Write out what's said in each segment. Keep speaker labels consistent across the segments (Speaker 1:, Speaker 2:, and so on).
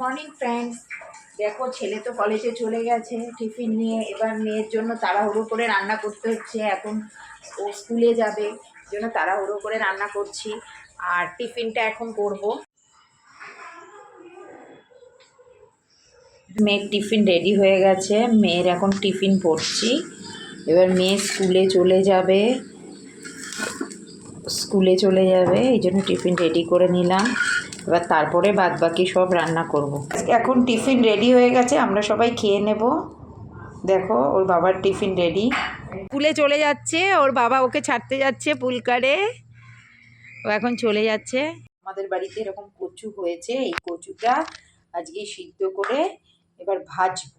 Speaker 1: Morning friends, দেখো ছেলে তো কলেজে চলে গেছে টিফিন নিয়ে। এবার মেয়ের জন্য তাড়াহুড়ো করে রান্না করতে হচ্ছে। এখন ও স্কুলে যাবে, জন্য তাড়াহুড়ো করে রান্না করছি। আর টিফিনটা এখন করব। মেয়ের টিফিন রেডি হয়ে গেছে, মেয়ের এখন টিফিন পড়ছি। এবার মেয়ে স্কুলে চলে যাবে, এই জন্য টিফিন রেডি করে নিলাম। এবার তারপরে বাদবাকি সব রান্না করব। এখন টিফিন রেডি হয়ে গেছে, আমরা সবাই খেয়ে নেব। দেখো ওর বাবার টিফিন রেডি, স্কুলে চলে যাচ্ছে। ওর বাবা ওকে ছাড়তে যাচ্ছে পুলকারে, ও এখন চলে যাচ্ছে। আমাদের বাড়িতে এরকম কচু হয়েছে, এই কচুটা আজকে সিদ্ধ করে এবার ভাজবো।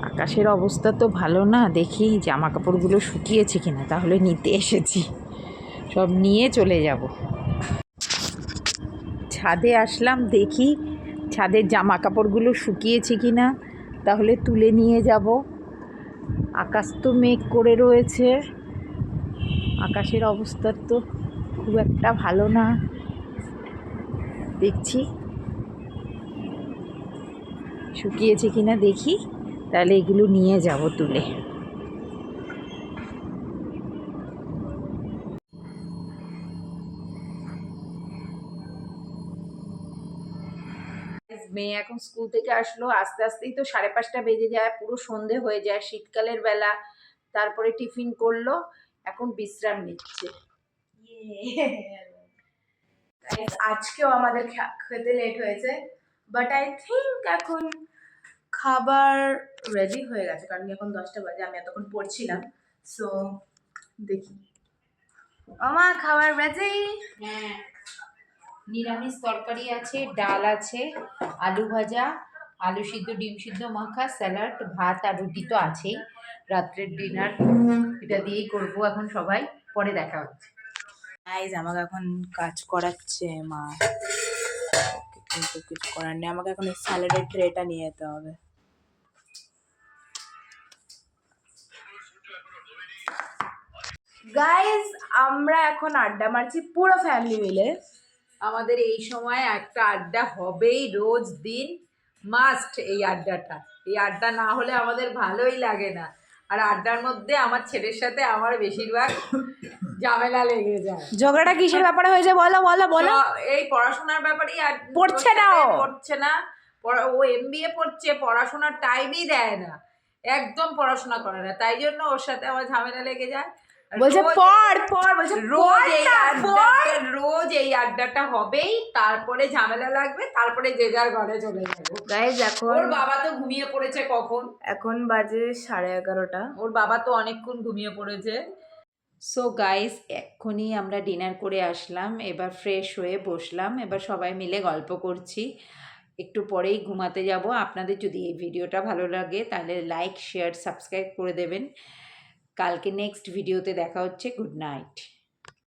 Speaker 1: আকাশের অবস্থা তো ভালো না, দেখি জামা কাপড়গুলো শুকিয়েছে কিনা, তাহলে নিতে এসেছি। সব নিয়ে চলে যাব। ছাদে আসলাম, দেখি ছাদের জামা কাপড়গুলো শুকিয়েছে কিনা, তাহলে তুলে নিয়ে যাব। আকাশ তো মেঘ করে রয়েছে, আকাশের অবস্থা তো খুব একটা ভালো না। দেখছি শুকিয়েছে কিনা, দেখি তাহলে এগুলো নিয়ে যাব তুলে। মেয়ে এখন স্কুল থেকে আসলো, আস্তে আস্তেই তো 5:30 বেজে যায়, পুরো সন্ধে হয়ে যায় শীতকালের বেলা। তারপরে টিফিন করলো, এখন বিশ্রাম নিচ্ছে। আজকেও আমাদের খেতে লেট হয়েছে, বাট আই থিঙ্ক এখন খাবার রেডি হয়ে গেছে, কারণ এখন 10টা বাজে, আমি এতক্ষণ পড়ছিলাম। সো দেখি আমার খাবার রেডি। হ্যাঁ, নিরামিষ তরকারি আছে, ডাল আছে, আলু ভাজা, আলু সিদ্ধ, ডিম সিদ্ধ মাখা, স্যালাড, ভাত আর রুটি তো আছেই। রাত্রের ডিনার এটা দিয়েই করবো এখন সবাই, পরে দেখা হচ্ছে। গাইস, আমাকে এখন কাজ করাচ্ছে মা, কিন্তু কিছু করার নেই। আমাকে এখন এই স্যালাডের ট্রেটা নিয়ে যেতে হবে। গাইস, আমরা এখন আড্ডা মারছি পুরো ফ্যামিলি মিলে। আমাদের এই সময় একটা আড্ডা হবেই, রোজ দিন মাস্ট। এই আড্ডা না হলে আমাদের ভালোই লাগে না। আর আড্ডার মধ্যে আমার ছেলের সাথে আমার বেশিরভাগ ঝামেলা লেগে যায়। ঝগড়াটা কিসের ব্যাপারে হয়েছে বলো বলো বলো। এই পড়াশোনার ব্যাপারেই। পড়ছে না ও MBA পড়ছে, পড়াশোনার টাইমই দেয় না, একদম পড়াশোনা করে না। তাই জন্য ওর সাথে আমার ঝামেলা লেগে যায়। বলছে বলছে রোজ এই আড্ডাটা হবেই, তারপরে ঝামেলা লাগবে, তারপরে যে যার ঘরে চলে যাবো। গাইজ, এখন ওর বাবা তো ঘুমিয়ে পড়েছে কখন, এখন বাজে 11:30। ওর বাবা তো অনেকক্ষণ ঘুমিয়ে পড়েছে। সো গাইস, এক্ষুনি আমরা ডিনার করে আসলাম, এবার ফ্রেশ হয়ে বসলাম, এবার সবাই মিলে গল্প করছি। একটু পরেই ঘুমাতে যাব। আপনাদের যদি এই ভিডিওটা ভালো লাগে তাহলে লাইক, শেয়ার, সাবস্ক্রাইব করে দেবেন। কালকে নেক্সট ভিডিওতে দেখা হচ্ছে। Good night.